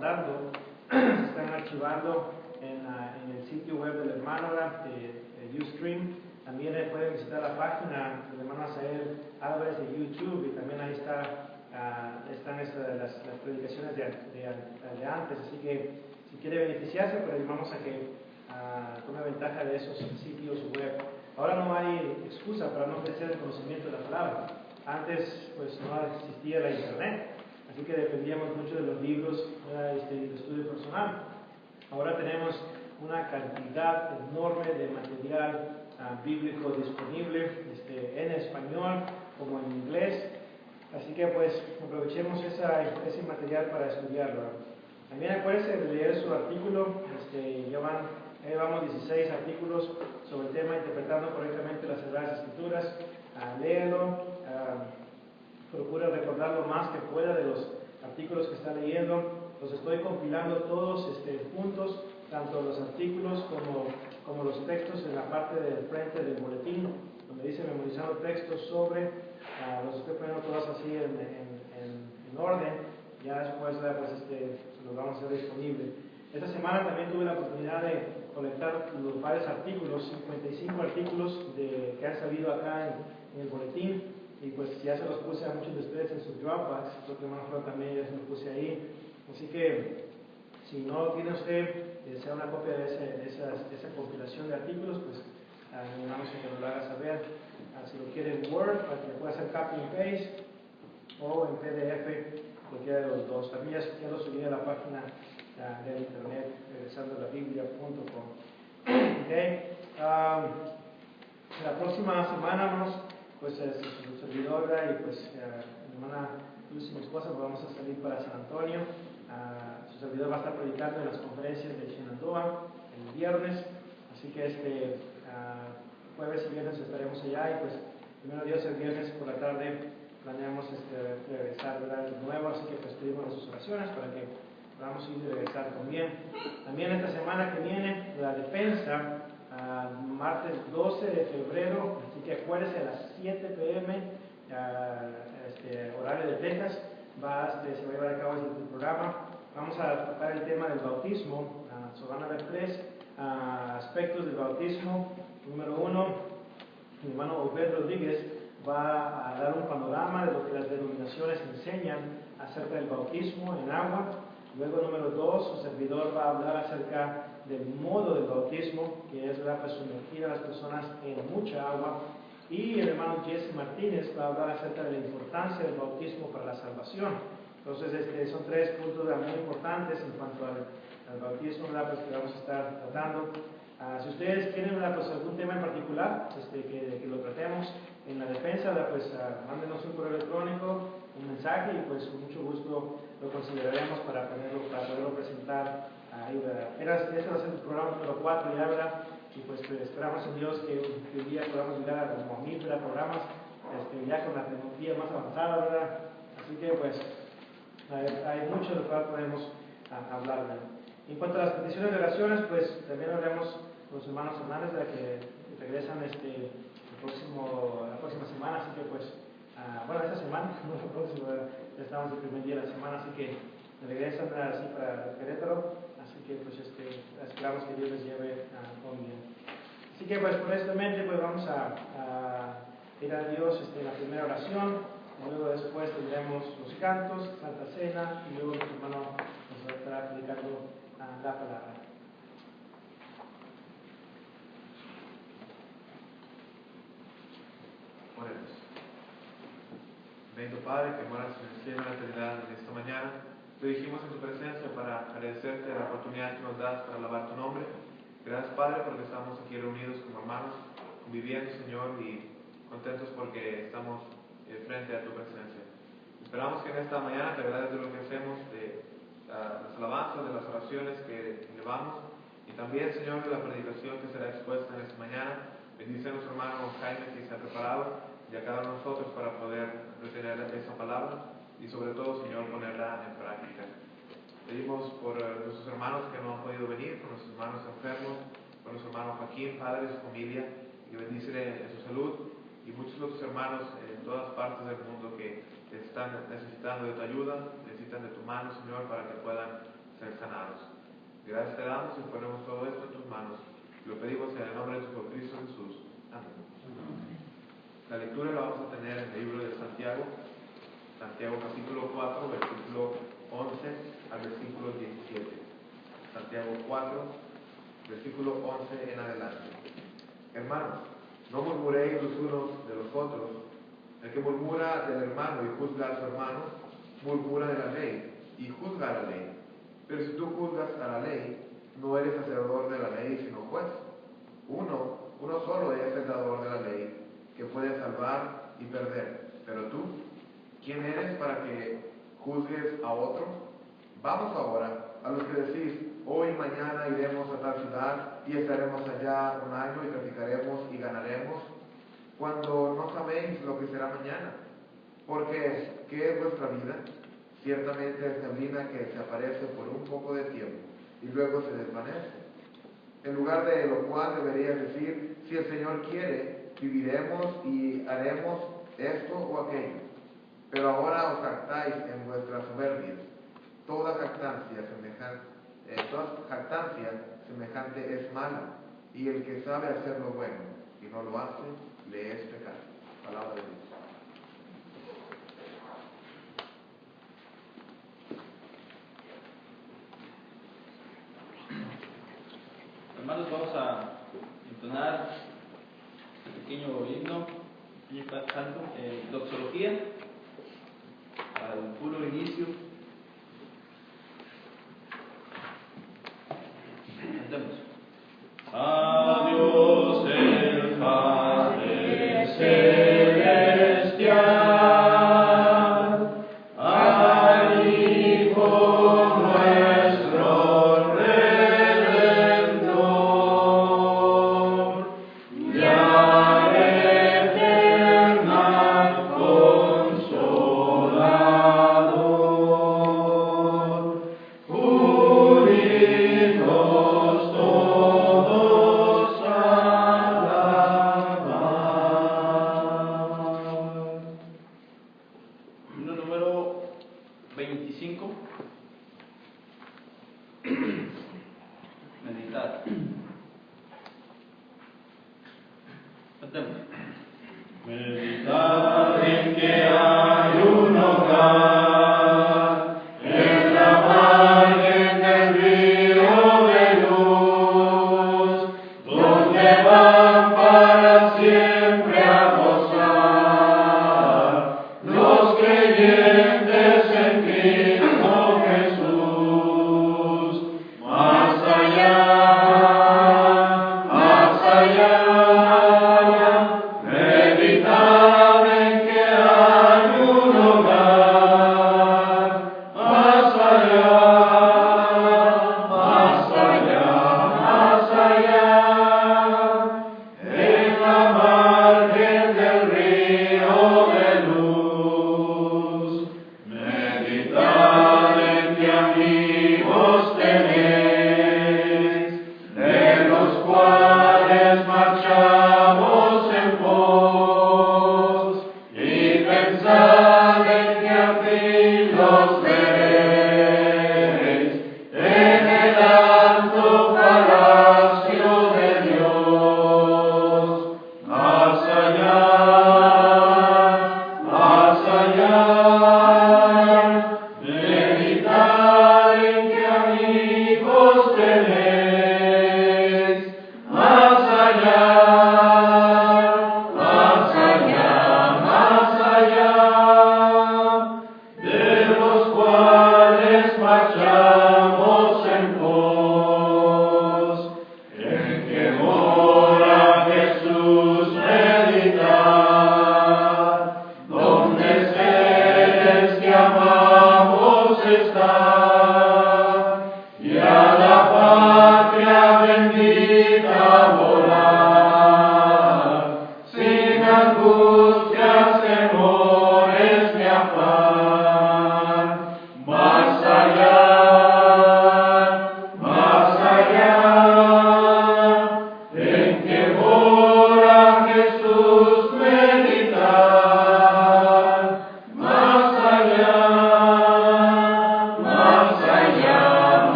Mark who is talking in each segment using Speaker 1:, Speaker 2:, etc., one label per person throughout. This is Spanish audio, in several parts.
Speaker 1: Se están archivando en el sitio web del hermano de Ustream. También pueden visitar la página del hermano Asael Álvarez de YouTube, y también ahí están las predicaciones de antes. Así que si quiere beneficiarse, pues le llamamos a que tome ventaja de esos sitios web. Ahora no hay excusa para no crecer el conocimiento de la palabra. Antes pues no existía la internet, así que dependíamos mucho de los libros de estudio personal. Ahora tenemos una cantidad enorme de material bíblico disponible en español como en inglés, así que pues aprovechemos ese material para estudiarlo. También acuérdense de leer su artículo. Llevamos 16 artículos sobre el tema interpretando correctamente las Sagradas Escrituras. Léelo, procura recordar lo más que pueda de los artículos que está leyendo. Los estoy compilando todos juntos, tanto los artículos como los textos en la parte del frente del boletín, donde dice memorizando textos sobre, los estoy poniendo todos así en orden. Ya después los vamos a hacer disponibles. Esta semana también tuve la oportunidad de colectar los varios artículos, 55 artículos que han salido acá en el boletín, y pues ya se los puse a muchos de ustedes en sus Dropbox, porque hermano también ya se los puse ahí. Así que si no tiene usted, desea una copia de esa compilación de artículos, pues animamos a que nos lo haga saber. Si lo quiere en Word, para que pueda hacer copy and paste, o en PDF, cualquiera de los dos. También ya lo subí a la página del internet, regresandoalabiblia.com. Okay. La próxima semana, pues su servidor y pues mi hermana Luz y mi esposa, pues vamos a salir para San Antonio. Su servidor va a estar predicando en las conferencias de Shenandoah el viernes, así que jueves y viernes estaremos allá, y pues primero Dios el viernes por la tarde planeamos regresar de nuevo, así que pues pedimos sus oraciones para que podamos ir y regresar también. También esta semana que viene, la defensa, martes 12 de febrero, así que acuérdense, a las 7 p.m. Horario de Texas, se va a llevar a cabo este programa. Vamos a tocar el tema del bautismo. Van a haber 3 aspectos del bautismo. Número 1, mi hermano Obed Rodríguez va a dar un panorama de lo que las denominaciones enseñan acerca del bautismo en agua. Luego, número 2, su servidor va a hablar acerca del modo del bautismo, que es sumergir a las personas en mucha agua. Y el hermano Jesse Martínez va a hablar acerca de la importancia del bautismo para la salvación. Entonces, son 3 puntos muy importantes en cuanto al bautismo, pues, que vamos a estar tratando. Si ustedes tienen algún tema en particular que lo tratemos en la defensa, pues mándenos un correo electrónico, un mensaje, y pues con mucho gusto lo consideraremos para poderlo presentar ahí. Este va a ser el programa número 4 ya, ¿verdad? Y pues esperamos en Dios que un día podamos llegar a como 1000 programas, ya con la tecnología más avanzada, ¿verdad? Así que pues hay mucho de lo cual podemos hablar, ¿verdad? En cuanto a las peticiones de oraciones, pues también hablamos con los hermanos Hernández, de que regresan la próxima semana, así que pues, esta semana, no la próxima, ya estamos el primer día de la semana, así que regresan así para Querétaro, así que pues esperamos que Dios les lleve con bien. Así que pues con esto en mente, pues vamos a ir a Dios en la primera oración, y luego después tendremos los cantos, Santa Cena, y luego nuestro hermano nos va a estar predicando la palabra.
Speaker 2: Oremos. Bendito Padre, que moras en el cielo, en la eternidad, en esta mañana, te dirigimos en tu presencia para agradecerte la oportunidad que nos das para alabar tu nombre. Gracias, Padre, porque estamos aquí reunidos como hermanos, conviviendo, Señor, y contentos porque estamos frente a tu presencia. Esperamos que en esta mañana te agrades de lo que hacemos, de las alabanzas, de las oraciones que elevamos, y también, Señor, de la predicación que será expuesta en esta mañana. Bendice a nuestro hermano Jaime, que se ha preparado, y a cada uno de nosotros para poder retener esa palabra y sobre todo, Señor, ponerla en práctica. Pedimos por nuestros hermanos que no han podido venir, por nuestros hermanos enfermos, por nuestro hermano Joaquín, padre y su familia, y bendícele en su salud, y muchos otros hermanos en todas partes del mundo que están necesitando de tu ayuda, necesitan de tu mano, Señor, para que puedan hermanos. Gracias te damos y ponemos todo esto en tus manos. Lo pedimos en el nombre de tu Hijo Cristo Jesús. Amén. La lectura la vamos a tener en el libro de Santiago, Santiago capítulo 4, versículo 11 al versículo 17. Santiago 4, versículo 11 en adelante. Hermanos, no murmuréis los unos de los otros. El que murmura del hermano y juzga a su hermano, murmura de la ley y juzga a la ley. Pero si tú juzgas a la ley, no eres hacedor de la ley, sino juez. Uno solo es el dador de la ley, que puede salvar y perder. Pero tú, ¿quién eres para que juzgues a otro? Vamos ahora a los que decís, hoy y mañana iremos a tal ciudad y estaremos allá un año y traficaremos y ganaremos, cuando no sabéis lo que será mañana. Porque, ¿qué es vuestra vida? Ciertamente es neblina que se aparece por un poco de tiempo y luego se desvanece. En lugar de lo cual deberías decir, si el Señor quiere, viviremos y haremos esto o aquello. Pero ahora os jactáis en vuestras soberbias. Toda jactancia semejante es mala, y el que sabe hacer lo bueno y no lo hace, le es pecado. Palabra de Dios.
Speaker 3: Hermanos, vamos a entonar este pequeño himno, pequeño canto, doxología, al puro inicio. Cantemos. A Dios el Padre celestial, al Hijo nuestro Redentor, y al eterno Consolador, unidos todos a alabar. Himno número 25. Meditar. Cantemos. Meditar en que hay un hogar en la margen del río de luz, donde van para siempre a gozar los creyentes en Cristo Jesús. Más allá, meditar en que hay un hogar. Más allá, en la margen del río de luz. Meditar en que amigos tenéis, de los cuales marchamos en pos, y pensad en que al fin los veréis.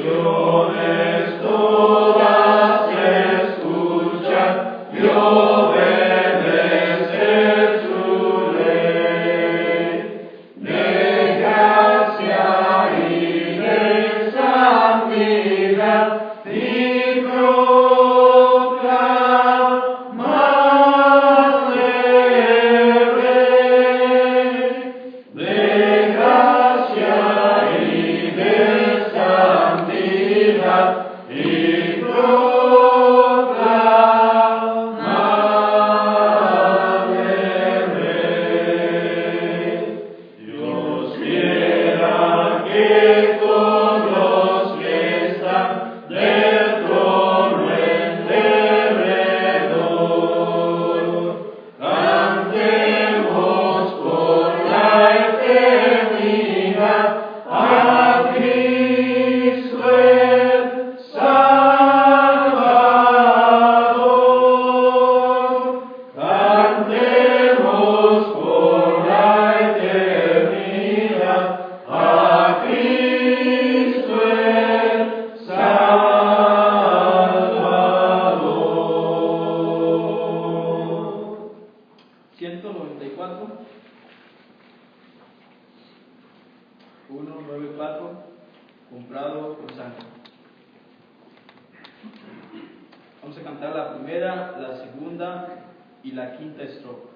Speaker 3: naciones todas escuchan y obedecen su ley. De gracia y de santidad y proclamarle Rey. De gracia y de santidad y proclamarle Rey. Dios quiera que todos que están del trono en derredor cantemos por la eternidad a Cristo el Salvador. Cantemos por la eternidad a Cristo el Salvador.
Speaker 4: 194, 194, comprado por sangre. Vamos a cantar la primera, la segunda y la quinta estrofa.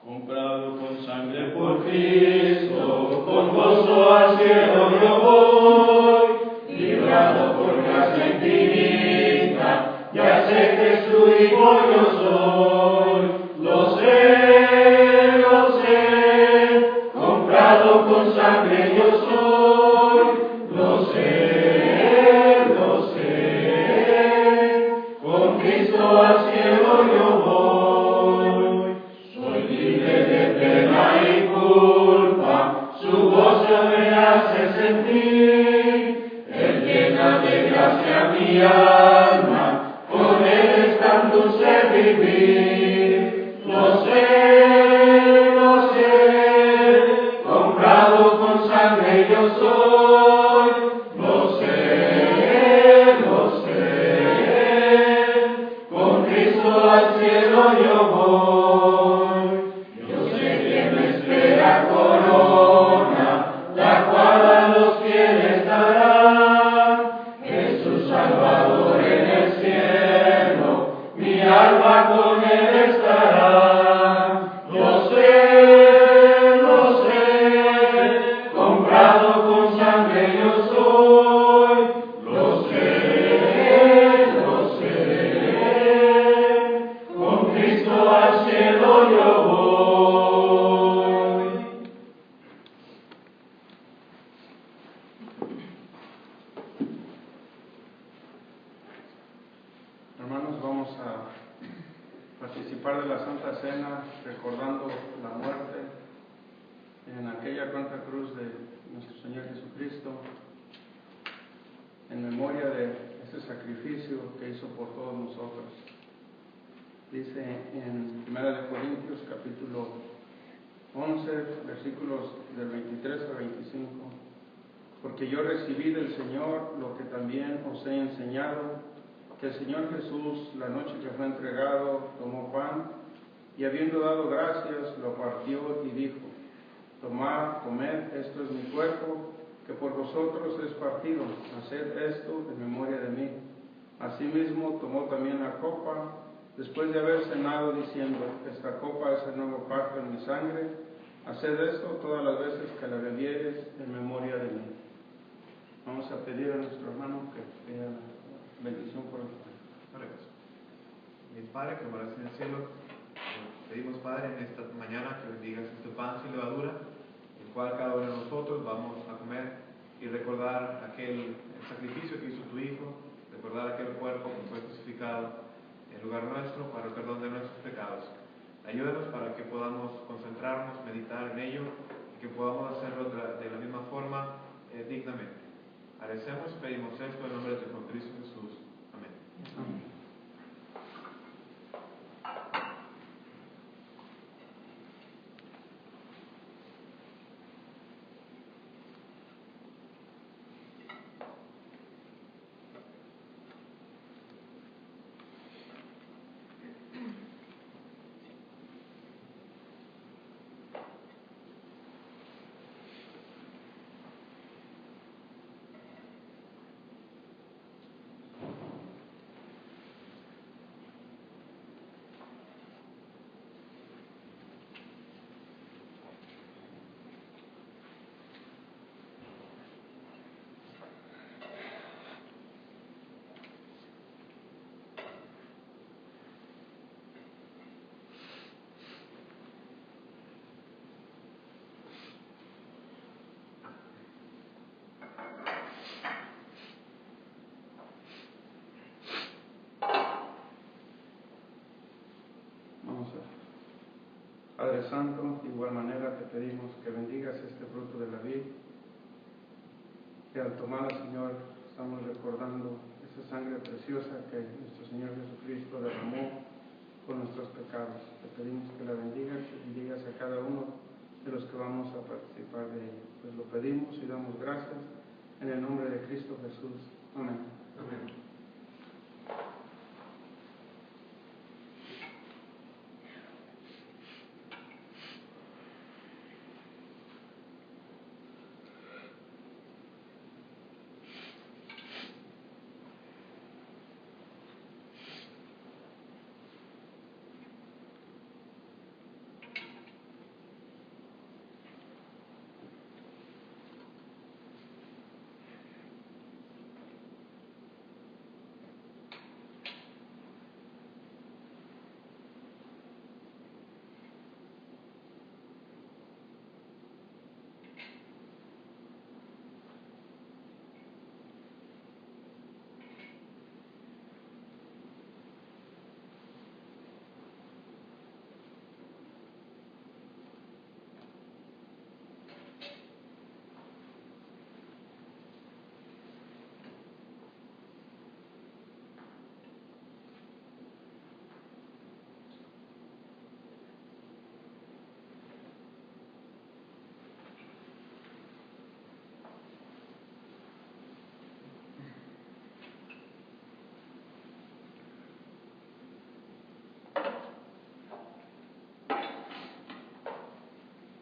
Speaker 3: Comprado con sangre por Cristo, con gozo al cielo yo voy, librado por gracia infinita, ya sé que su hijo yo soy. Lo sé, comprado con sangre yo soy. Lo sé, con Cristo al cielo yo voy. Soy libre de pena y culpa, su gozo me hace sentir. Él llena de gracia mi alma, con él es tan dulce vivir. Lo sé, comprado con sangre yo soy. Lo sé, con Cristo al cielo yo voy. Yo sé que me espera corona, la cual a los fieles dará. Jesús Salvador en el cielo, mi alma con él estará. Lo sé, comprado con sangre yo soy. Lo sé, con Cristo al cielo yo voy.
Speaker 5: Hermanos, vamos a participar de la Santa Cena recordando la muerte en aquella Santa Cruz de nuestro Señor Jesucristo, en memoria de ese sacrificio que hizo por todos nosotros. Dice en 1 Corintios capítulo 11, versículos del 23 al 25, porque yo recibí del Señor lo que también os he enseñado, que el Señor Jesús, la noche que fue entregado, tomó pan y habiendo dado gracias, lo partió y dijo: tomad, comed, esto es mi cuerpo, que por vosotros es partido, haced esto en memoria de mí. Asimismo tomó también la copa, después de haber cenado, diciendo: esta copa es el nuevo pacto en mi sangre, haced esto todas las veces que la bebiereis en memoria de mí. Vamos a pedir a nuestro hermano que pida la bendición por el pan.
Speaker 2: Mi Padre que moras en el cielo, pedimos, Padre, en esta mañana que bendigas este pan sin levadura, el cual cada uno de nosotros vamos a comer y recordar el sacrificio que hizo tu Hijo, recordar aquel cuerpo que fue crucificado en lugar nuestro para el perdón de nuestros pecados. Ayúdanos para que podamos concentrarnos, meditar en ello y que podamos hacerlo de la misma forma dignamente. Agradecemos, pedimos esto en nombre de tu Hijo Cristo Jesús. Amén.
Speaker 5: Amén. Padre Santo, de igual manera te pedimos que bendigas este fruto de la vid, que al tomarla, Señor, estamos recordando esa sangre preciosa que nuestro Señor Jesucristo derramó por nuestros pecados. Te pedimos que la bendigas y bendigas a cada uno de los que vamos a participar de ella. Pues lo pedimos y damos gracias en el nombre de Cristo Jesús. Amén.
Speaker 2: Amén.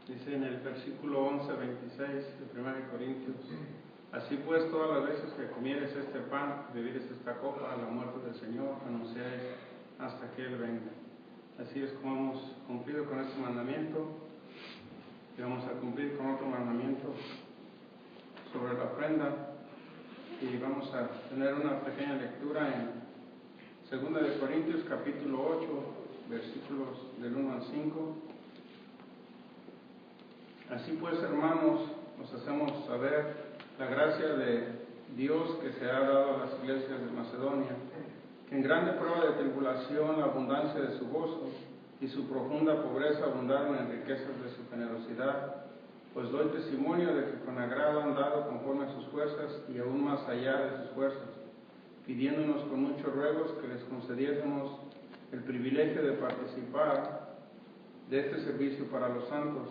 Speaker 5: Dice en el versículo 11, 26 de 1 Corintios: así pues, todas las veces que comieres este pan, bebieres esta copa, a la muerte del Señor, anunciáis hasta que Él venga. Así es como hemos cumplido con este mandamiento, y vamos a cumplir con otro mandamiento sobre la ofrenda, y vamos a tener una pequeña lectura en 2 Corintios capítulo 8, versículos del 1 al 5. Así pues, hermanos, nos hacemos saber la gracia de Dios que se ha dado a las iglesias de Macedonia, que en grande prueba de tribulación la abundancia de su gozo y su profunda pobreza abundaron en riquezas de su generosidad, pues doy testimonio de que con agrado han dado conforme a sus fuerzas y aún más allá de sus fuerzas, pidiéndonos con muchos ruegos que les concediésemos el privilegio de participar de este servicio para los santos,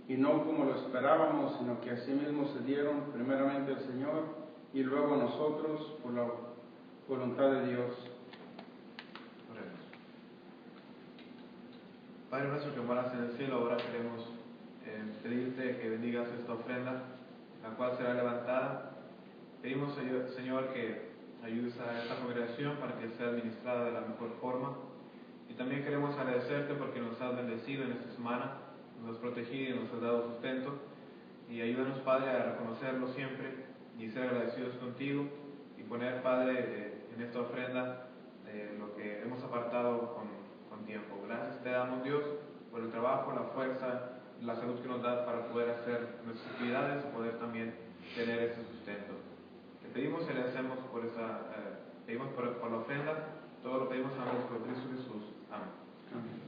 Speaker 5: y no como lo esperábamos, sino que asimismo se dieron primeramente al Señor y luego a nosotros por la voluntad de Dios.
Speaker 2: Oremos. Padre nuestro que moras en el cielo, ahora queremos pedirte que bendigas esta ofrenda, la cual será levantada. Pedimos, Señor, que ayudes a esta congregación para que sea administrada de la mejor forma. Y también queremos agradecerte porque nos has bendecido en esta semana, nos has protegido y nos has dado sustento. Y ayúdanos, Padre, a reconocerlo siempre y ser agradecidos contigo y poner, Padre, en esta ofrenda lo que hemos apartado con tiempo. Gracias te damos, Dios, por el trabajo, la fuerza, la salud que nos das para poder hacer nuestras actividades y poder también tener ese sustento. Te pedimos y agradecemos pedimos por la ofrenda. Todo lo pedimos a nuestro Cristo Jesús. Amén.
Speaker 5: Amén.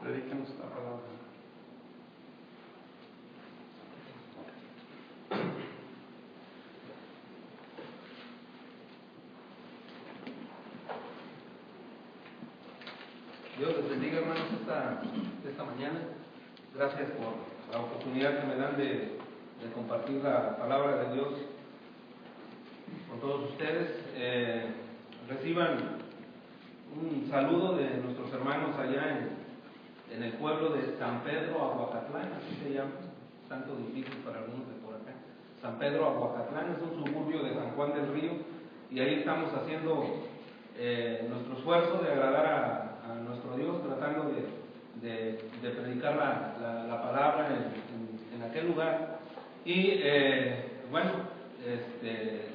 Speaker 5: Predíquenos la palabra.
Speaker 6: Dios les bendiga, hermanos, esta mañana. Gracias por la oportunidad que me dan de compartir la palabra de Dios con todos ustedes. Reciban un saludo de nuestros hermanos allá en el pueblo de San Pedro Aguacatlán, así se llama, tanto difícil para algunos de por acá. San Pedro Aguacatlán es un suburbio de San Juan del Río, y ahí estamos haciendo nuestro esfuerzo de agradar a Dios, tratando de predicar la palabra en aquel lugar. Y bueno,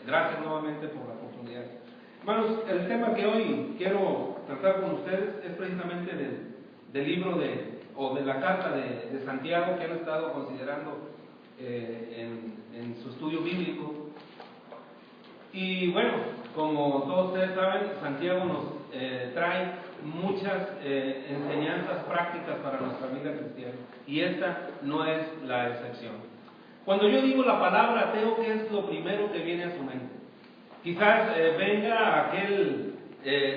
Speaker 6: gracias nuevamente por la oportunidad. Hermanos, el tema que hoy quiero tratar con ustedes es precisamente del libro o de la carta de Santiago que han estado considerando en su estudio bíblico. Y bueno, como todos ustedes saben, Santiago nos trae muchas enseñanzas prácticas para nuestra vida cristiana, y esta no es la excepción. Cuando yo digo la palabra ateo, ¿qué es lo primero que viene a su mente? Quizás venga aquel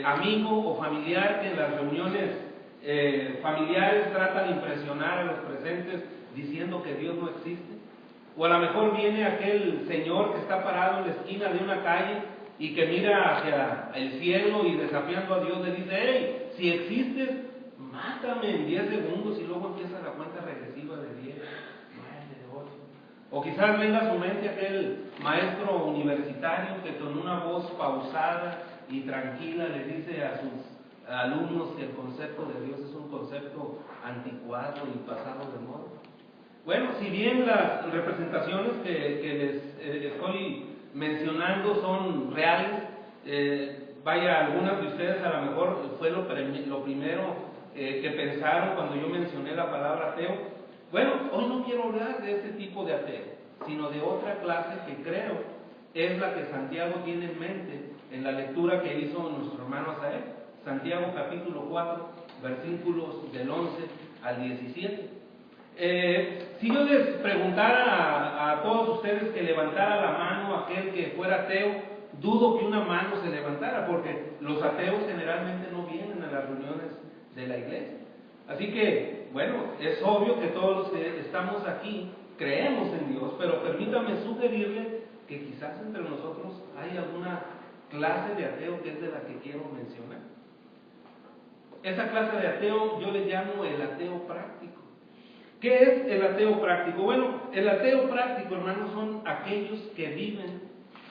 Speaker 6: amigo o familiar que en las reuniones familiares trata de impresionar a los presentes diciendo que Dios no existe. O a lo mejor viene aquel señor que está parado en la esquina de una calle y que mira hacia el cielo y desafiando a Dios le dice: hey, si existes, mátame en 10 segundos, y luego empieza la cuenta regresiva de 10, 9, 8. O quizás venga a su mente aquel maestro universitario que con una voz pausada y tranquila le dice a sus alumnos que el concepto de Dios es un concepto anticuado y pasado de moda. Bueno, si bien las representaciones que les estoy mencionando son reales, vaya, algunas de ustedes a lo mejor fue lo primero que pensaron cuando yo mencioné la palabra ateo. Bueno, hoy no quiero hablar de ese tipo de ateo, sino de otra clase que creo es la que Santiago tiene en mente en la lectura que hizo nuestro hermano Asael. Santiago capítulo 4, versículos del 11 al 17. Si yo les preguntara a todos ustedes que levantara la mano aquel que fuera ateo, dudo que una mano se levantara, porque los ateos generalmente no vienen a las reuniones de la iglesia. Así que, bueno, es obvio que todos los que estamos aquí creemos en Dios, pero permítame sugerirle que quizás entre nosotros hay alguna clase de ateo que es de la que quiero mencionar. Esa clase de ateo yo le llamo el ateo práctico. ¿Qué es el ateo práctico? Bueno, el ateo práctico, hermanos, son aquellos que viven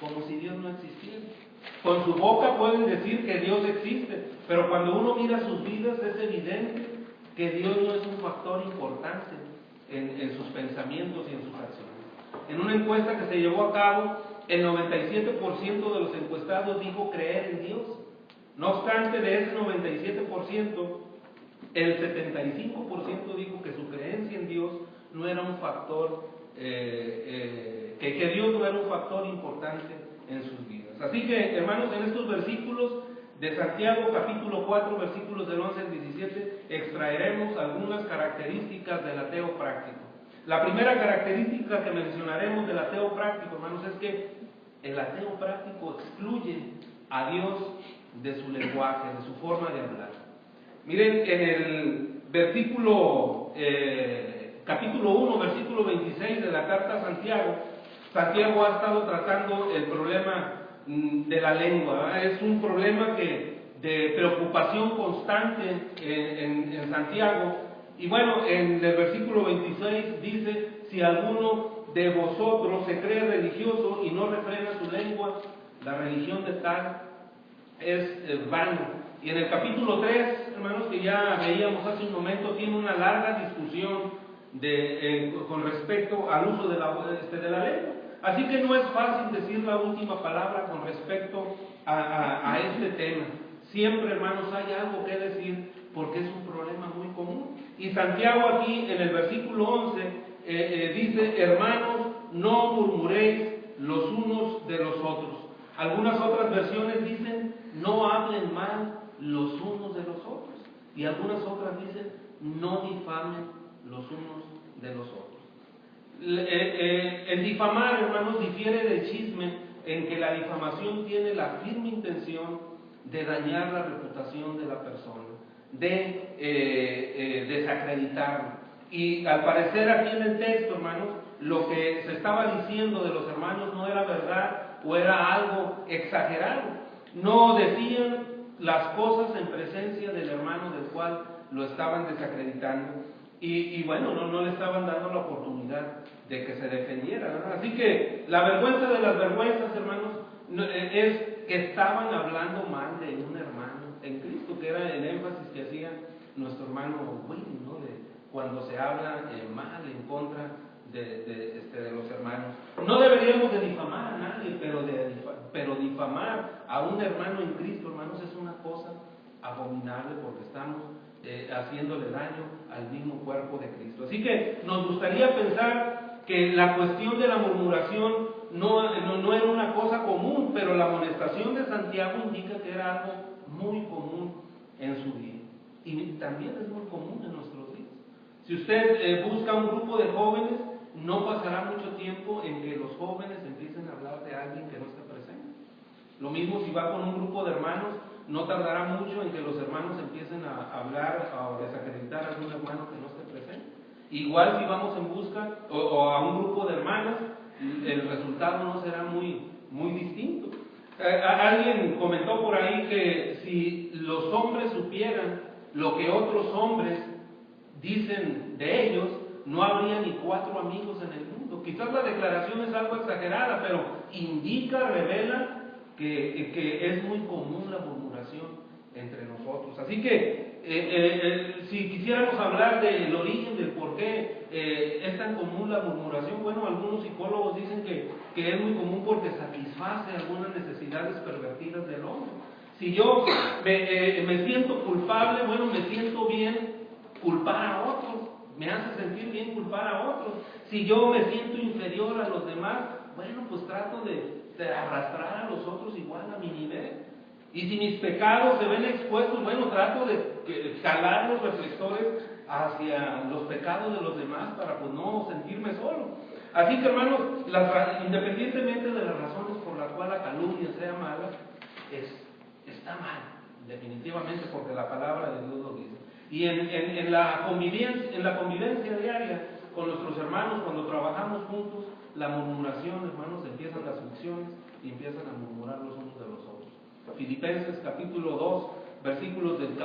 Speaker 6: como si Dios no existiera. Con su boca pueden decir que Dios existe, pero cuando uno mira sus vidas es evidente que Dios no es un factor importante en sus pensamientos y en sus acciones. En una encuesta que se llevó a cabo, el 97% de los encuestados dijo creer en Dios. No obstante, de ese 97%, el 75% dijo que su creencia en Dios no era un factor, que Dios no era un factor importante en sus vidas. Así que, hermanos, en estos versículos de Santiago, capítulo 4, versículos del 11 al 17, extraeremos algunas características del ateo práctico. La primera característica que mencionaremos del ateo práctico, hermanos, es que el ateo práctico excluye a Dios de su lenguaje, de su forma de hablar. Miren, en el versículo, capítulo 1, versículo 26 de la carta a Santiago, Santiago ha estado tratando el problema de la lengua, ¿verdad? Es un problema de preocupación constante en Santiago. Y bueno, en el versículo 26 dice: si alguno de vosotros se cree religioso y no refrena su lengua, la religión de tal es vana. Y en el capítulo 3, hermanos, que ya veíamos hace un momento, tiene una larga discusión con respecto al uso de la lengua. Así que no es fácil decir la última palabra con respecto a este tema. Siempre, hermanos, hay algo que decir porque es un problema muy común. Y Santiago aquí en el versículo 11 dice: hermanos, no murmuréis los unos de los otros. Algunas otras versiones dicen: no hablen mal los unos de los otros. Y algunas otras dicen: no difamen los unos de los otros. El difamar, hermanos, difiere del chisme en que la difamación tiene la firme intención de dañar la reputación de la persona, de desacreditarlo. Y al parecer aquí en el texto, hermanos, lo que se estaba diciendo de los hermanos no era verdad o era algo exagerado. No decían las cosas en presencia del hermano del cual lo estaban desacreditando. Y bueno, no le estaban dando la oportunidad de que se defendiera, ¿verdad? Así que la vergüenza de las vergüenzas, hermanos, es que estaban hablando mal de un hermano en Cristo, que era el énfasis que hacían nuestro hermano Willy, ¿no? De cuando se habla mal en contra de los hermanos. No deberíamos de difamar a nadie, pero difamar a un hermano en Cristo, hermanos, es una cosa abominable porque estamos haciéndole daño al mismo cuerpo de Cristo. Así que nos gustaría pensar que la cuestión de la murmuración no era una cosa común, pero la amonestación de Santiago indica que era algo muy común en su vida. Y también es muy común en nuestros días. Si usted busca un grupo de jóvenes, no pasará mucho tiempo en que los jóvenes empiecen a hablar de alguien que no está presente. Lo mismo si va con un grupo de hermanos, no tardará mucho en que los hermanos empiecen a hablar o desacreditar a algún hermano que no esté presente. Igual si vamos en busca o a un grupo de hermanos, el resultado no será muy distinto. Alguien comentó por ahí que si los hombres supieran lo que otros hombres dicen de ellos, no habría ni 4 amigos en el mundo. Quizás la declaración es algo exagerada, pero indica, revela que es muy común la murmuración entre nosotros. Así que si quisiéramos hablar del origen, del por qué es tan común la murmuración, bueno, algunos psicólogos dicen que es muy común porque satisface algunas necesidades pervertidas del hombre. Si yo me siento culpable, bueno, me siento bien culpar a otros, me hace sentir bien culpar a otros. Si yo me siento inferior a los demás, bueno, pues trato de arrastrar a los otros igual a mi nivel. Y si mis pecados se ven expuestos, bueno, trato de jalar los reflectores hacia los pecados de los demás para pues no sentirme solo. Así que, hermanos, independientemente de las razones por las cuales la calumnia sea mala, está mal, definitivamente, porque la palabra de Dios lo dice. Y en la convivencia diaria con nuestros hermanos, cuando trabajamos juntos, la murmuración, hermanos, empiezan las fricciones y empiezan a murmurar los unos de los otros. Filipenses capítulo 2, versículos del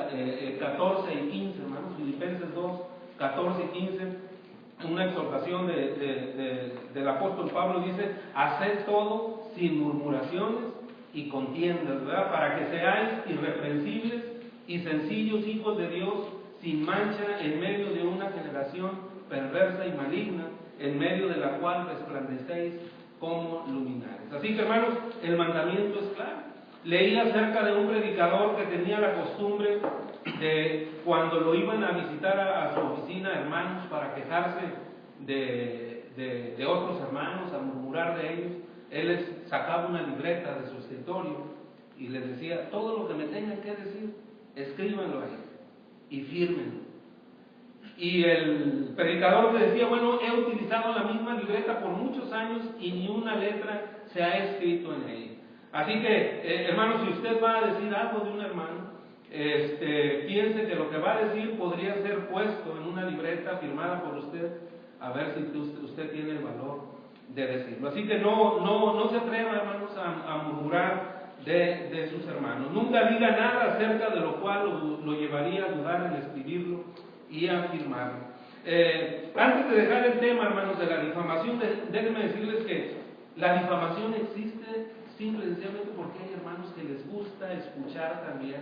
Speaker 6: 14 y 15, hermanos, Filipenses 2, 14 y 15, una exhortación del apóstol Pablo dice: haced todo sin murmuraciones y contiendas, ¿verdad? Para que seáis irreprensibles y sencillos hijos de Dios, sin mancha, en medio de una generación perversa y maligna, en medio de la cual resplandecéis como luminares. Así que, hermanos, el mandamiento es claro. Leí acerca de un predicador que tenía la costumbre de, cuando lo iban a visitar a su oficina hermanos para quejarse de otros hermanos, a murmurar de ellos, él les sacaba una libreta de su escritorio y les decía: todo lo que me tengan que decir, escríbanlo ahí y fírmenlo. Y el predicador le decía: bueno, he utilizado la misma libreta por muchos años y ni una letra se ha escrito en ella. Así que, hermano, si usted va a decir algo de un hermano, piense que lo que va a decir podría ser puesto en una libreta firmada por usted, a ver si usted tiene el valor de decirlo. Así que no se atreva, hermanos, a murmurar de sus hermanos. Nunca diga nada acerca de lo cual lo llevaría a dudar en escribirlo y a firmarlo. Antes de dejar el tema, hermanos, de la difamación, déjenme decirles que la difamación existe simple y sencillamente porque hay hermanos que les gusta escuchar también,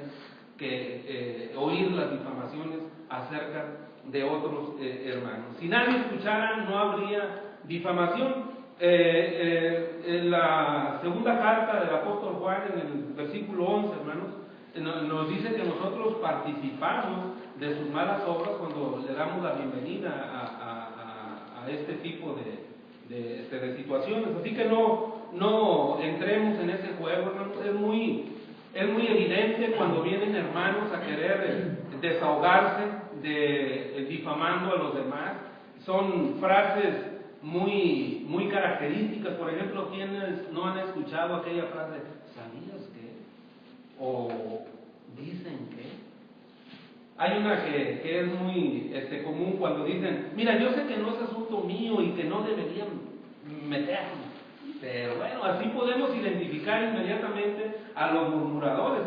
Speaker 6: oír las difamaciones acerca de otros hermanos. Si nadie escuchara, no habría difamación. En la segunda carta del apóstol Juan, en el versículo 11, hermanos, nos dice que nosotros participamos de sus malas obras cuando le damos la bienvenida a este tipo de situaciones. Así que no entremos en ese juego, hermanos. Es muy evidente cuando vienen hermanos a querer desahogarse difamando a los demás. Son frases muy características. Por ejemplo, quienes no han escuchado aquella frase: ¿sabías qué? O dicen que. Hay una que es muy común cuando dicen: mira, yo sé que no es asunto mío y que no deberían meterme, pero bueno, así podemos identificar inmediatamente a los murmuradores.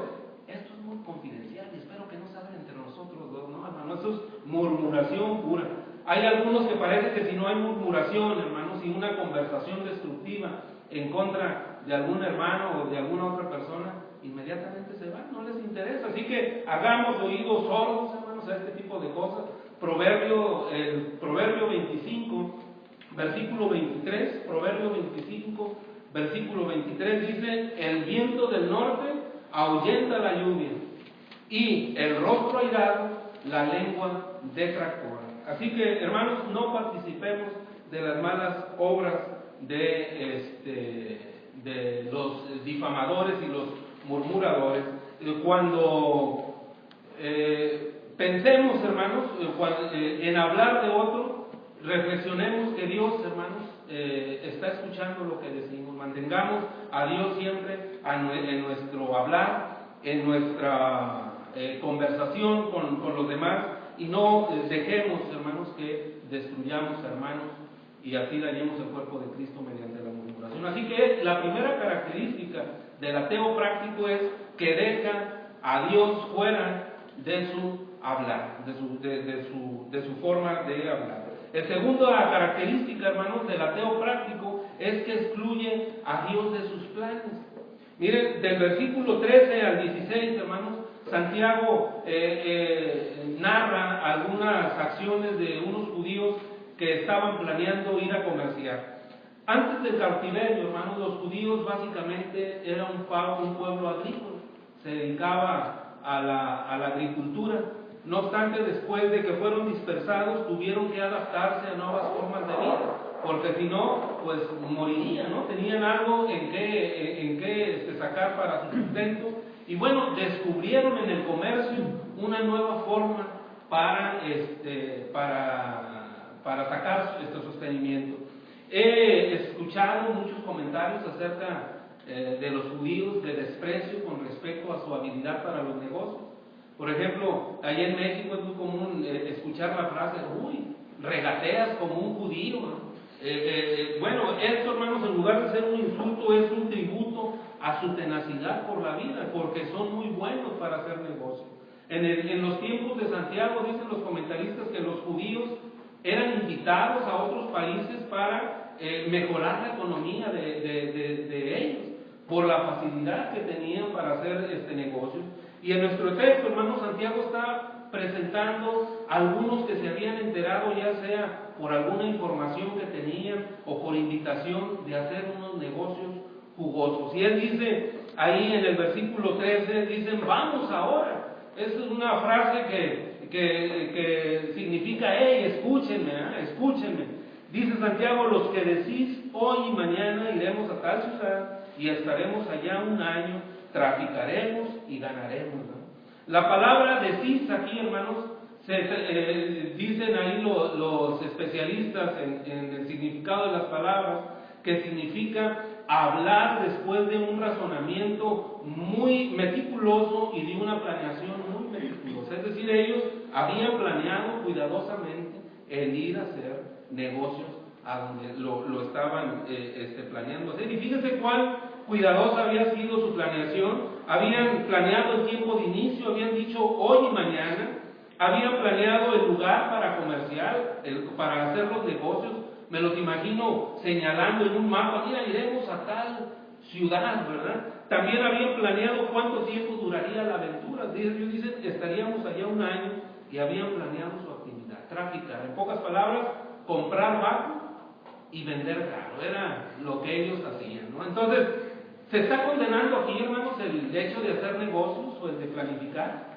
Speaker 6: Esto es muy confidencial y espero que no salga entre nosotros dos, ¿no, hermano? Eso es murmuración pura. Hay algunos que parece que si no hay murmuración, hermanos, sin una conversación destructiva en contra de algún hermano o de alguna otra persona, inmediatamente se van, no les interesa. Así que hagamos oídos sordos, hermanos, hermanos, a este tipo de cosas. Proverbio 25, versículo 23, Proverbio 25, versículo 23 dice: el viento del norte ahuyenta la lluvia, y el rostro airado la lengua detractora. Así que, hermanos, no participemos de las malas obras de los difamadores y los murmuradores. Cuando pensemos, hermanos, en hablar de otro, reflexionemos que Dios, hermanos, está escuchando lo que decimos. Mantengamos a Dios siempre en nuestro hablar, en nuestra conversación con los demás, y no dejemos, hermanos, que destruyamos a hermanos y así dañemos el cuerpo de Cristo mediante la murmuración. Así que la primera característica del ateo práctico es que deja a Dios fuera de su hablar, de su forma de hablar. La segunda característica, hermanos, del ateo práctico es que excluye a Dios de sus planes. Miren, del versículo 13 al 16, hermanos, Santiago narra algunas acciones de unos judíos que estaban planeando ir a comerciar. Antes del cautiverio, hermanos, los judíos básicamente eran un pueblo agrícola, se dedicaba a la agricultura. No obstante, después de que fueron dispersados, tuvieron que adaptarse a nuevas formas de vida, porque si no, pues morirían, ¿no? Tenían algo en qué sacar para su sustento. Y bueno, descubrieron en el comercio una nueva forma para sacar este sostenimiento. He escuchado muchos comentarios acerca de los judíos de desprecio con respecto a su habilidad para los negocios. Por ejemplo, allá en México es muy común escuchar la frase: uy, regateas como un judío, ¿no? Bueno, esto, hermanos, en lugar de ser un insulto, es un tributo a su tenacidad por la vida, porque son muy buenos para hacer negocio. En los tiempos de Santiago, dicen los comentaristas, que los judíos eran invitados a otros países para mejorar la economía de ellos, por la facilidad que tenían para hacer negocios. Y en nuestro texto, hermanos, Santiago está presentando algunos que se habían enterado, ya sea por alguna información que tenían o por invitación, de hacer unos negocios jugosos. Y él dice ahí en el versículo 13, dicen: vamos ahora. Esa es una frase que significa: hey, escúchenme, escúchenme. Dice Santiago: los que decís hoy y mañana iremos a tal ciudad y estaremos allá un año, traficaremos y ganaremos, ¿no? La palabra decís aquí, hermanos, dicen ahí los especialistas en el significado de las palabras, que significa hablar después de un razonamiento muy meticuloso y de una planeación muy meticulosa. Es decir, ellos habían planeado cuidadosamente el ir a hacer negocios a donde lo estaban planeando hacer. Y fíjense cuál cuidadosa había sido su planeación. Habían planeado el tiempo de inicio, habían dicho hoy y mañana, habían planeado el lugar para comerciar, para hacer los negocios. Me los imagino señalando en un mapa: mira, iremos a tal ciudad, ¿verdad? También habían planeado cuánto tiempo duraría la aventura. Ellos dicen: estaríamos allá un año, y habían planeado su actividad, traficar. En pocas palabras, comprar bajo y vender caro. Era lo que ellos hacían, ¿no? Entonces, ¿se está condenando aquí, hermanos, el hecho de hacer negocios o el de planificar?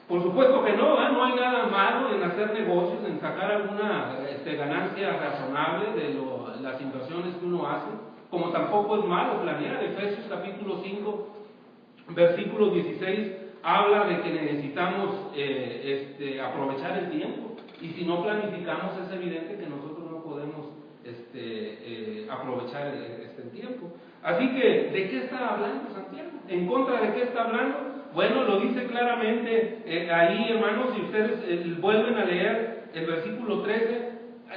Speaker 6: Por supuesto que no, no hay nada malo en hacer negocios, en sacar alguna ganancia razonable de las inversiones que uno hace, como tampoco es malo planear. Efesios capítulo 5, versículo 16, habla de que necesitamos aprovechar el tiempo, y si no planificamos es evidente que nosotros no podemos aprovechar el tiempo. Así que, ¿de qué está hablando Santiago? ¿En contra de qué está hablando? Bueno, lo dice claramente ahí, hermanos. Si ustedes vuelven a leer el versículo 13,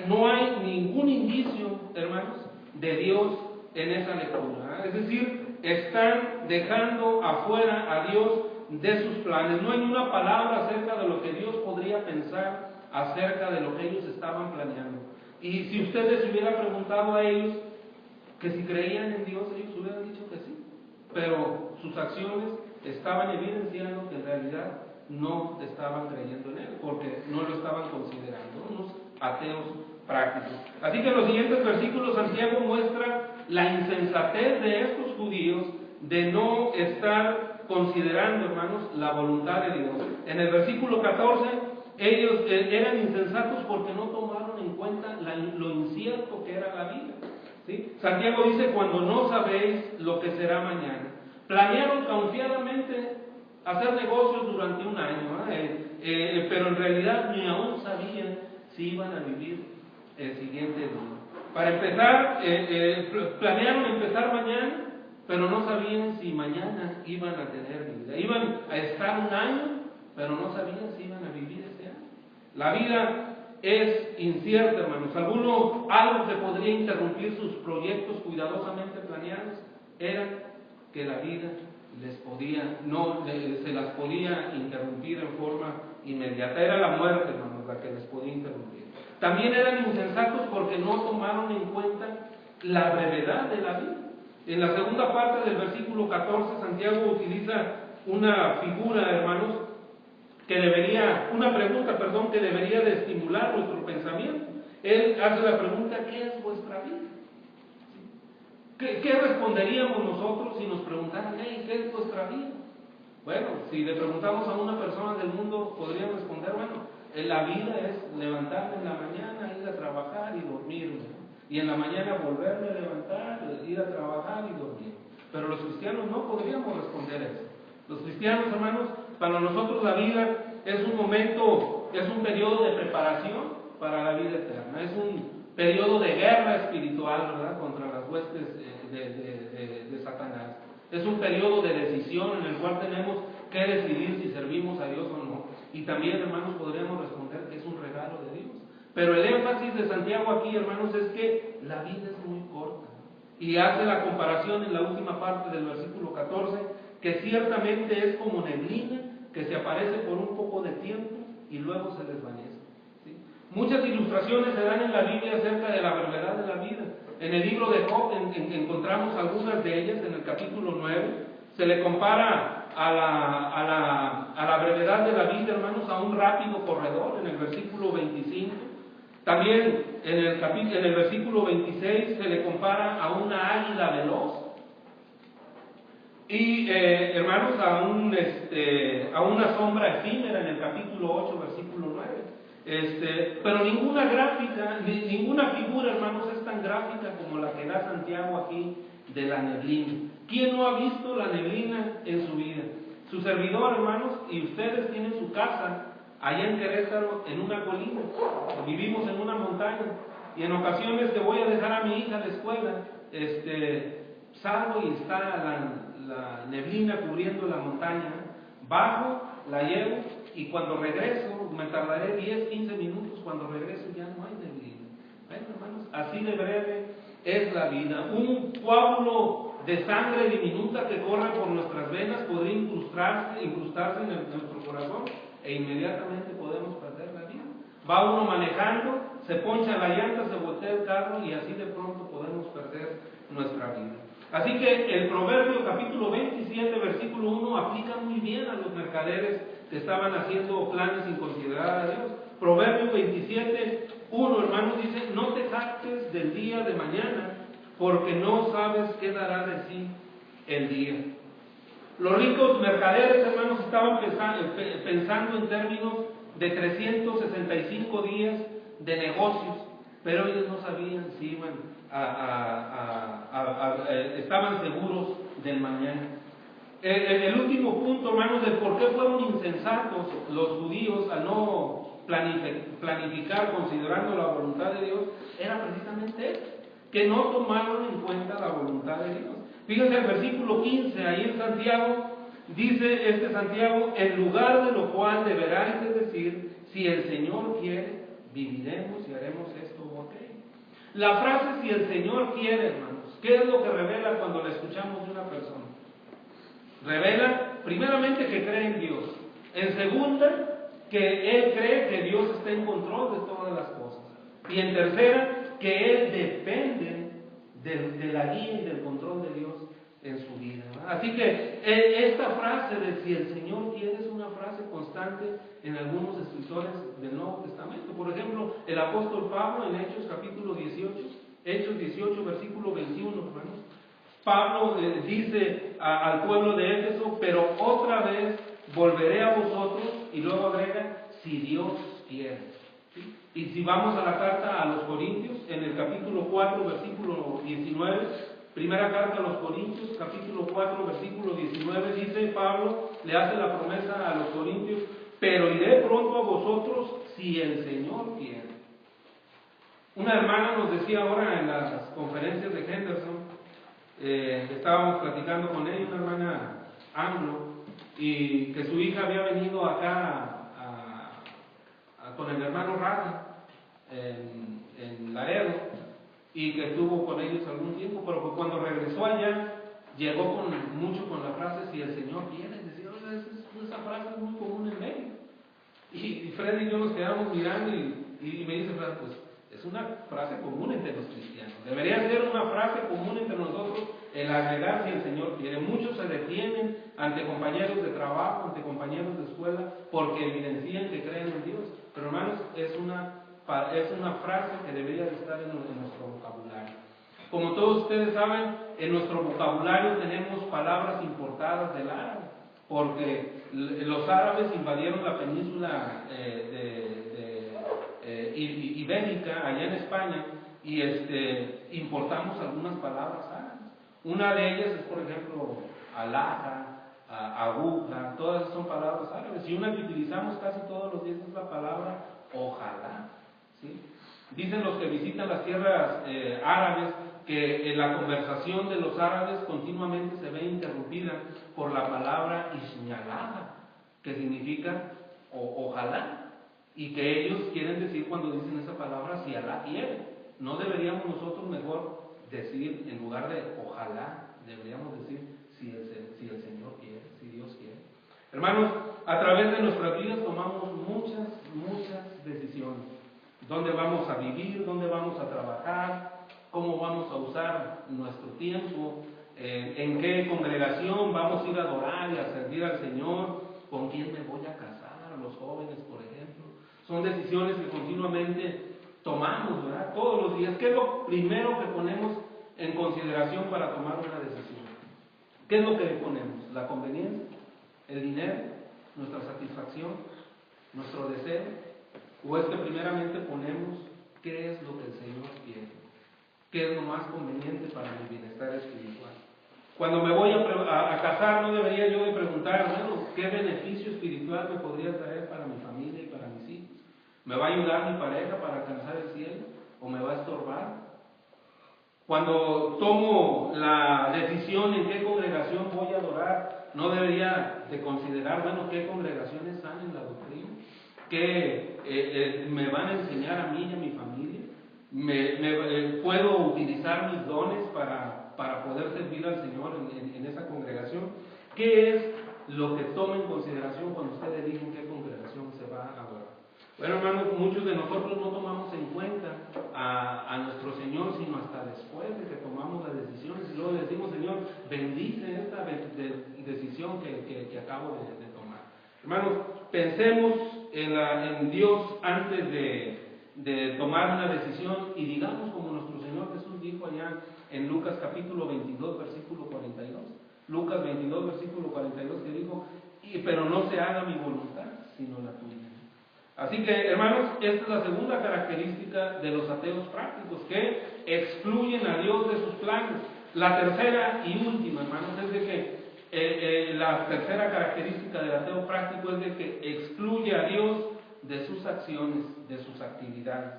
Speaker 6: no hay ningún indicio, hermanos, de Dios en esa lectura. Es decir, están dejando afuera a Dios de sus planes. No hay una palabra acerca de lo que Dios podría pensar acerca de lo que ellos estaban planeando. Y si ustedes se hubieran preguntado a ellos que si creían en Dios, ellos hubieran dicho que sí, pero sus acciones estaban evidenciando que en realidad no estaban creyendo en él, porque no lo estaban considerando, unos ateos prácticos. Así que en los siguientes versículos Santiago muestra la insensatez de estos judíos de no estar considerando, hermanos, la voluntad de Dios. En el versículo 14, ellos eran insensatos porque no tomaron en cuenta lo incierto que era la vida. ¿Sí? Santiago dice, cuando no sabéis lo que será mañana. Planearon confiadamente hacer negocios durante un año, pero en realidad ni aún sabían si iban a vivir el siguiente día. Para empezar, planearon empezar mañana, pero no sabían si mañana iban a tener vida. Iban a estar un año, pero no sabían si iban a vivir ese año. La vida es incierta, hermanos. Algo que podría interrumpir sus proyectos cuidadosamente planeados era que la vida se las podía interrumpir en forma inmediata. Era la muerte, hermanos, la que les podía interrumpir. También eran insensatos porque no tomaron en cuenta la brevedad de la vida. En la segunda parte del versículo 14, Santiago utiliza una figura, hermanos, una pregunta que debería de estimular nuestro pensamiento. Él hace la pregunta, ¿qué es vuestra vida? ¿Qué responderíamos nosotros si nos preguntaran, ¿qué es vuestra vida? Bueno, si le preguntamos a una persona del mundo, podría responder, la vida es levantarme en la mañana, ir a trabajar y dormirme. Y en la mañana volverme a levantar, ir a trabajar y dormir. Pero los cristianos no podríamos responder eso. Los cristianos, hermanos, para nosotros la vida es un periodo de preparación para la vida eterna. Es un periodo de guerra espiritual, ¿verdad?, contra las huestes de Satanás. Es un periodo de decisión en el cual tenemos que decidir si servimos a Dios o no. Y también, hermanos, podríamos responder que es un regalo de Dios. Pero el énfasis de Santiago aquí, hermanos, es que la vida es muy corta. Y hace la comparación en la última parte del versículo 14, que ciertamente es como neblina que se aparece por un poco de tiempo y luego se desvanece. ¿Sí? Muchas ilustraciones se dan en la Biblia acerca de la brevedad de la vida. En el libro de Job encontramos algunas de ellas. En el capítulo 9 se le compara a la brevedad de la vida, hermanos, a un rápido corredor, en el versículo 25. También en el versículo 26 se le compara a una águila veloz. Y, hermanos, a una sombra efímera en el capítulo 8, versículo 9. Pero ninguna figura, hermanos, es tan gráfica como la que da Santiago aquí de la neblina. ¿Quién no ha visto la neblina en su vida? Su servidor, hermanos, y ustedes tienen su casa allá en Querétaro, en una colina. Vivimos en una montaña. Y en ocasiones que voy a dejar a mi hija a la escuela, salgo y está la neblina cubriendo la montaña. Bajo, la llevo, y cuando regreso, me tardaré 10, 15 minutos. Cuando regreso ya no hay neblina. ¿Ven, hermanos? Así de breve es la vida. Un coágulo de sangre diminuta que corre por nuestras venas podría incrustarse en nuestro corazón e inmediatamente podemos perder la vida. Va uno manejando, se poncha la llanta, se voltea el carro y así de pronto podemos perder nuestra vida. Así que el Proverbio capítulo 27 versículo 1 aplica muy bien a los mercaderes que estaban haciendo planes sin considerar a Dios. Proverbio 27, 1, hermanos, dice: no te jactes del día de mañana, porque no sabes qué dará de sí el día. Los ricos mercaderes, hermanos, estaban pensando en términos de 365 días de negocios, pero ellos no sabían si iban estaban seguros del mañana. El último punto, hermanos, de por qué fueron insensatos los judíos al no planificar considerando la voluntad de Dios, era precisamente eso, que no tomaron en cuenta la voluntad de Dios. Fíjense el versículo 15, ahí en Santiago, dice Santiago: en lugar de lo cual deberáis de decir, si el Señor quiere, viviremos y haremos esto o aquello. La frase "si el Señor quiere", hermanos, ¿qué es lo que revela cuando la escuchamos de una persona? Revela, primeramente, que cree en Dios. En segunda, que él cree que Dios está en control de todas las cosas. Y en tercera, que él depende de la guía y del control de Dios en su vida. Así que esta frase de si el Señor quiere es una frase constante en algunos escritores del Nuevo Testamento. Por ejemplo, el apóstol Pablo en Hechos capítulo 18, Hechos 18 versículo 21, hermanos. Pablo dice al pueblo de Éfeso, pero otra vez volveré a vosotros, y luego agrega, si Dios quiere. ¿Sí? Y si vamos a la carta a los Corintios, en el capítulo 4, versículo 19, primera carta a los Corintios, capítulo 4, versículo 19, dice Pablo, le hace la promesa a los Corintios, pero iré pronto a vosotros si el Señor quiere. Una hermana nos decía ahora en las conferencias de Henderson, estábamos platicando con ella, una hermana anglo, y que su hija había venido acá con el hermano Radi en Laredo, y que estuvo con ellos algún tiempo, pero que cuando regresó allá llegó mucho con la frase si el Señor quiere. Decía, oye, esa frase es muy común en México. Y Freddy y yo nos quedamos mirando y me dice, pues es una frase común entre los cristianos. Debería ser una frase común entre nosotros el agregar si el Señor quiere. Muchos se detienen ante compañeros de trabajo, ante compañeros de escuela, porque evidencian que creen en Dios. Pero hermanos, es una frase que debería de estar en nuestro vocabulario. Como todos ustedes saben, en nuestro vocabulario tenemos palabras importadas del árabe, porque los árabes invadieron la península ibérica, allá en España, y importamos algunas palabras árabes. Una de ellas es, por ejemplo, alhaja, aguja, todas esas son palabras árabes, y una que utilizamos casi todos los días es la palabra ojalá. ¿Sí? Dicen los que visitan las tierras árabes que en la conversación de los árabes continuamente se ve interrumpida por la palabra isñalada, que significa ojalá, y que ellos quieren decir cuando dicen esa palabra si Alá quiere. No deberíamos nosotros mejor decir, en lugar de ojalá, deberíamos decir si el Señor quiere, si Dios quiere. Hermanos, a través de nuestras vidas tomamos muchas decisiones. ¿Dónde vamos a vivir? ¿Dónde vamos a trabajar? ¿Cómo vamos a usar nuestro tiempo? ¿En qué congregación vamos a ir a adorar y a servir al Señor? ¿Con quién me voy a casar? Los jóvenes, por ejemplo. Son decisiones que continuamente tomamos, ¿verdad? Todos los días. ¿Qué es lo primero que ponemos en consideración para tomar una decisión? ¿Qué es lo que le ponemos? ¿La conveniencia? ¿El dinero? ¿Nuestra satisfacción? ¿Nuestro deseo? ¿O es que primeramente ponemos qué es lo que el Señor quiere? ¿Qué es lo más conveniente para mi bienestar espiritual? Cuando me voy a casar, no debería yo de preguntar, bueno, ¿qué beneficio espiritual me podría traer para mi familia y para mis hijos? ¿Me va a ayudar mi pareja para alcanzar el cielo? ¿O me va a estorbar? Cuando tomo la decisión en qué congregación voy a adorar, no debería de considerar, bueno, qué congregaciones están en la doctrina, qué me van a enseñar a mí y a mi familia, puedo utilizar mis dones para poder servir al Señor en esa congregación. ¿Qué es lo que toma en consideración cuando usted elige en qué congregación se va a adorar? Bueno, hermanos, muchos de nosotros no tomamos en cuenta a nuestro Señor sino hasta después de que tomamos las decisiones y luego le decimos, Señor, bendice esta decisión que acabo de tomar. Hermanos, pensemos en Dios antes de tomar una decisión y digamos como nuestro Señor Jesús dijo allá en Lucas capítulo 22, versículo 42. Lucas 22, versículo 42, que dijo, pero no se haga mi voluntad, sino la tuya. Así que, hermanos, esta es la segunda característica de los ateos prácticos, que excluyen a Dios de sus planes. La tercera y última, hermanos, es de que la tercera característica del ateo práctico es de que excluye a Dios de sus acciones, de sus actividades.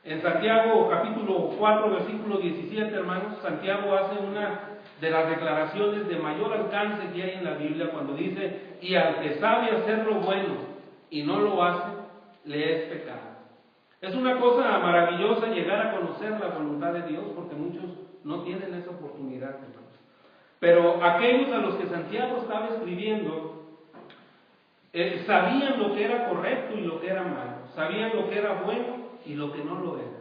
Speaker 6: En Santiago capítulo 4, versículo 17, hermanos, Santiago hace una de las declaraciones de mayor alcance que hay en la Biblia cuando dice, y al que sabe hacer lo bueno y no lo hace, le es pecado. Es una cosa maravillosa llegar a conocer la voluntad de Dios, porque muchos no tienen esa oportunidad, hermanos. Pero aquellos a los que Santiago estaba escribiendo, sabían lo que era correcto y lo que era malo, sabían lo que era bueno y lo que no lo era.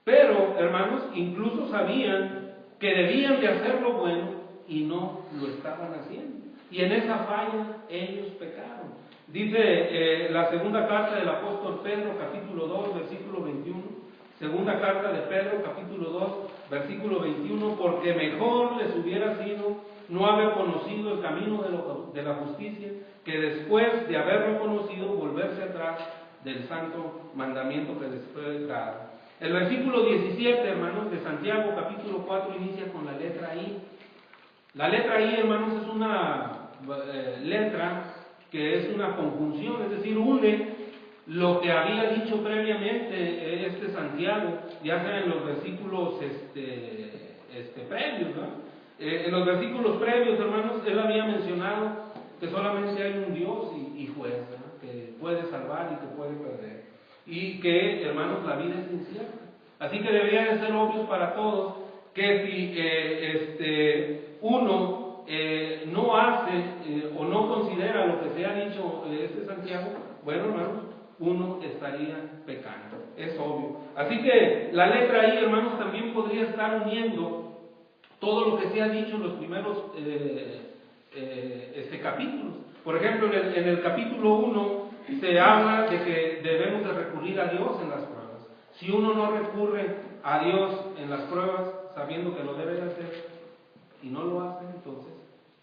Speaker 6: Pero, hermanos, incluso sabían que debían de hacer lo bueno y no lo estaban haciendo. Y en esa falla ellos pecaron. Dice la segunda carta del apóstol Pedro, capítulo 2, versículo 21. Segunda carta de Pedro, capítulo 2, versículo 21. Porque mejor les hubiera sido no haber conocido el camino de la justicia, que después de haberlo conocido, volverse atrás del santo mandamiento que les fue dado. El versículo 17, hermanos, de Santiago, capítulo 4, inicia con la letra I. La letra I, hermanos, es una letra que es una conjunción, es decir, une lo que había dicho previamente Santiago, ya sea en los versículos previos, ¿no? En los versículos previos, hermanos, él había mencionado que solamente hay un Dios y juez, ¿no? Que puede salvar y que puede perder, y que, hermanos, la vida es incierta. Así que debería de ser obvio para todos que si uno no hace o no considera lo que se ha dicho Santiago, bueno, hermanos, uno estaría pecando, es obvio. Así que la letra I, hermanos, también podría estar uniendo todo lo que se ha dicho en los primeros capítulos. Por ejemplo, en el capítulo 1 se habla de que debemos de recurrir a Dios en las pruebas. Si uno no recurre a Dios en las pruebas, sabiendo que lo debe de hacer, y no lo hace, entonces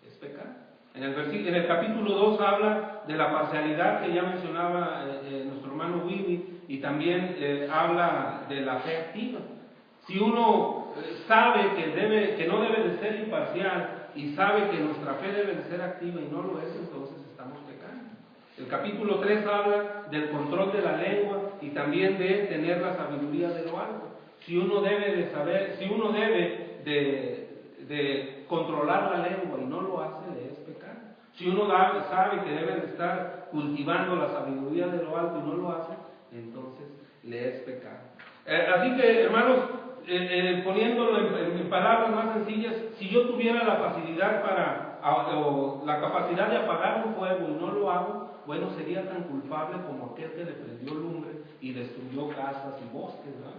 Speaker 6: es pecado. En el capítulo 2 habla de la parcialidad que ya mencionaba nuestro hermano Willy, y también habla de la fe activa. Si uno sabe que no debe de ser imparcial y sabe que nuestra fe debe de ser activa y no lo es, entonces estamos pecando. El capítulo 3 habla del control de la lengua y también de tener la sabiduría de lo alto. Si uno debe de saber, si uno debe de controlar la lengua y no lo hace, le es pecado. Si uno sabe que debe de estar cultivando la sabiduría de lo alto y no lo hace, entonces le es pecado. Así que, hermanos, poniéndolo en palabras más sencillas, si yo tuviera la facilidad o la capacidad de apagar un fuego y no lo hago, bueno, sería tan culpable como aquel que le prendió lumbre y destruyó casas y bosques, ¿no?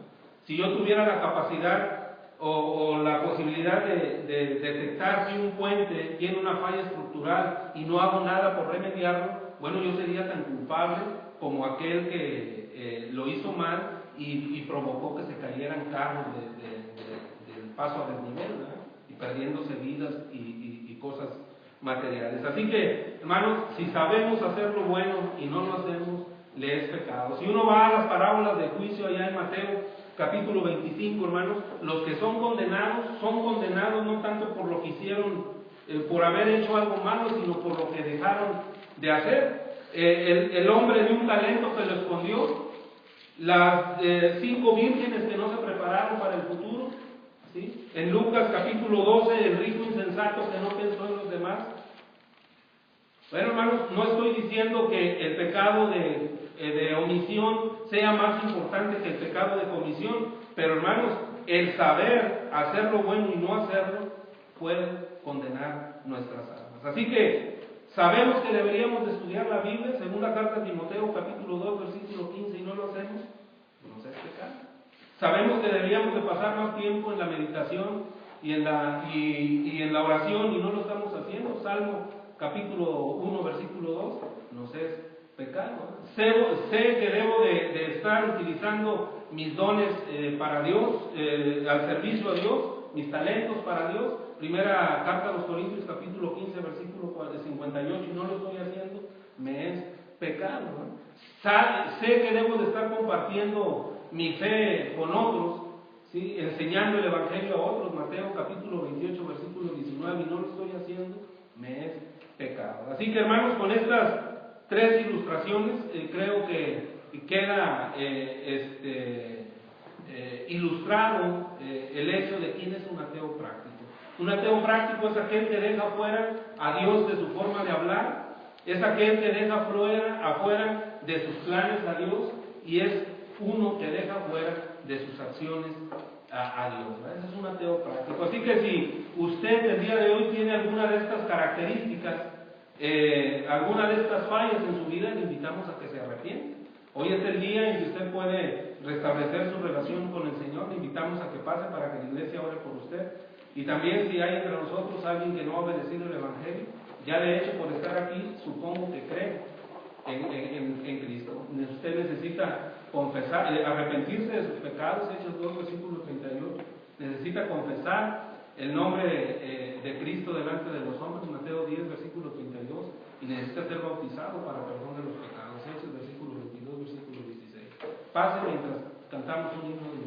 Speaker 6: Si yo tuviera la capacidad o la posibilidad de detectar si un puente tiene una falla estructural y no hago nada por remediarlo, bueno, yo sería tan culpable como aquel que lo hizo mal y provocó que se cayeran carros del paso a desnivel, ¿verdad? Y perdiéndose vidas y cosas materiales. Así que, hermanos, si sabemos hacer lo bueno y no lo hacemos, le es pecado. Si uno va a las parábolas de juicio allá en Mateo capítulo 25, hermanos, los que son condenados no tanto por lo que hicieron, por haber hecho algo malo, sino por lo que dejaron de hacer. El hombre de un talento que lo escondió, las 5 vírgenes que no se prepararon para el futuro, ¿sí? En Lucas capítulo 12, el rico insensato que no pensó en los demás. Bueno, hermanos, no estoy diciendo que el pecado de omisión sea más importante que el pecado de comisión, pero, hermanos, el saber hacer lo bueno y no hacerlo puede condenar nuestras almas. Así que sabemos que deberíamos de estudiar la Biblia, según la carta de Timoteo capítulo 2, versículo 15, y no lo hacemos, nos es pecado. Sabemos que deberíamos de pasar más tiempo en la meditación y en la oración y no lo estamos haciendo. Salmo capítulo 1, versículo 2, nos es pecado. Sé que debo de estar utilizando mis dones para Dios, al servicio a Dios, mis talentos para Dios. Primera carta a los Corintios capítulo 15, versículo 58, y no lo estoy haciendo, me es pecado, ¿no? Sé que debo de estar compartiendo mi fe con otros, ¿sí? Enseñando el Evangelio a otros, Mateo capítulo 28, versículo 19, y no lo estoy haciendo, me es pecado. Así que, hermanos, con estas 3 ilustraciones creo que queda ilustrado el hecho de quién es un ateo práctico. Un ateo práctico es aquel que deja fuera a Dios de su forma de hablar, es aquel que deja afuera de sus planes a Dios, y es uno que deja fuera de sus acciones a Dios, ¿verdad? Ese es un ateo práctico. Así que si usted el día de hoy tiene alguna de estas características, alguna de estas fallas en su vida, le invitamos a que se arrepienta. Hoy es el día en que usted puede restablecer su relación con el Señor. Le invitamos a que pase para que la iglesia ore por usted. Y también si hay entre nosotros alguien que no ha obedecido el Evangelio, ya de hecho por estar aquí, supongo que cree en Cristo. Usted necesita confesar, arrepentirse de sus pecados, Hechos 2, versículo 31. Necesita confesar el nombre de Cristo delante de los hombres, Mateo 10, versículo 32. Y necesita ser bautizado para perdón de los pecados, Hechos, versículo 22, versículo 16. Pase mientras cantamos un himno de